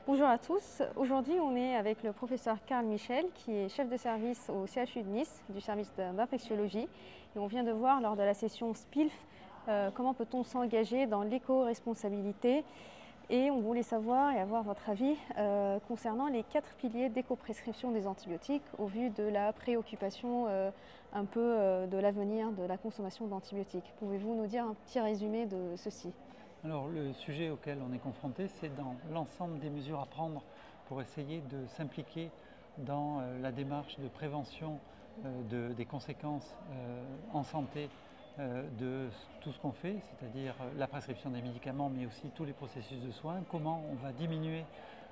Bonjour à tous. Aujourd'hui, on est avec le professeur Karl Michel, qui est chef de service au CHU de Nice, du service d'infectiologie. Et on vient de voir lors de la session SPILF comment peut-on s'engager dans l'éco-responsabilité. Et on voulait savoir et avoir votre avis concernant les 4 piliers d'éco-prescription des antibiotiques au vu de la préoccupation un peu de l'avenir de la consommation d'antibiotiques. Pouvez-vous nous dire un petit résumé de ceci ? Alors le sujet auquel on est confronté, c'est dans l'ensemble des mesures à prendre pour essayer de s'impliquer dans la démarche de prévention des conséquences en santé de tout ce qu'on fait, c'est-à-dire la prescription des médicaments, mais aussi tous les processus de soins, comment on va diminuer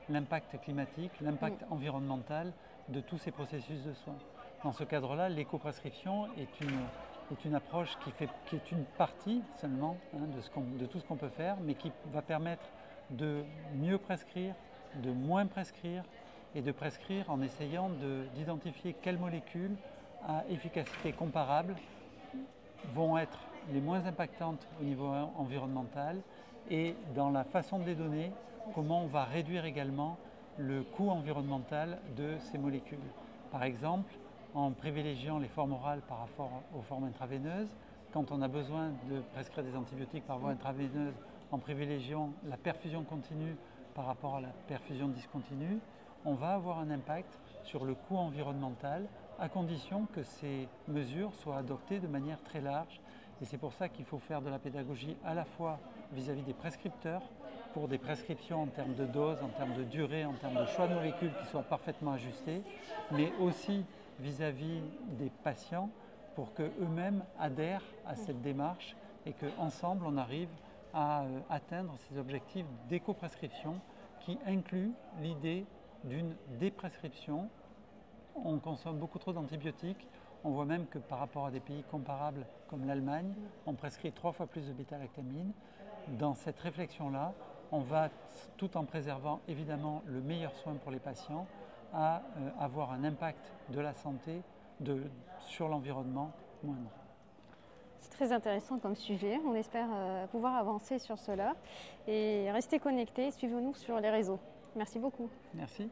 l'impact climatique, l'impact environnemental de tous ces processus de soins. Dans ce cadre-là, l'éco-prescription est une approche qui est une partie seulement de tout ce qu'on peut faire, mais qui va permettre de mieux prescrire, de moins prescrire et de prescrire en essayant d'identifier quelles molécules à efficacité comparable vont être les moins impactantes au niveau environnemental et dans la façon de les donner, comment on va réduire également le coût environnemental de ces molécules. Par exemple, en privilégiant les formes orales par rapport aux formes intraveineuses, quand on a besoin de prescrire des antibiotiques par voie intraveineuse, en privilégiant la perfusion continue par rapport à la perfusion discontinue, on va avoir un impact sur le coût environnemental à condition que ces mesures soient adoptées de manière très large. Et c'est pour ça qu'il faut faire de la pédagogie à la fois vis-à-vis des prescripteurs, pour des prescriptions en termes de dose, en termes de durée, en termes de choix de molécules qui soient parfaitement ajustés, mais aussi vis-à-vis des patients pour qu'eux-mêmes adhèrent à cette démarche et qu'ensemble on arrive à atteindre ces objectifs d'éco-prescription qui incluent l'idée d'une déprescription. On consomme beaucoup trop d'antibiotiques. On voit même que par rapport à des pays comparables comme l'Allemagne, on prescrit 3 fois plus de bêta-lactamine. Dans cette réflexion-là, on va, tout en préservant évidemment le meilleur soin pour les patients, à avoir un impact de la santé sur l'environnement moindre. C'est très intéressant comme sujet. On espère pouvoir avancer sur cela. Et restez connectés, suivez-nous sur les réseaux. Merci beaucoup. Merci.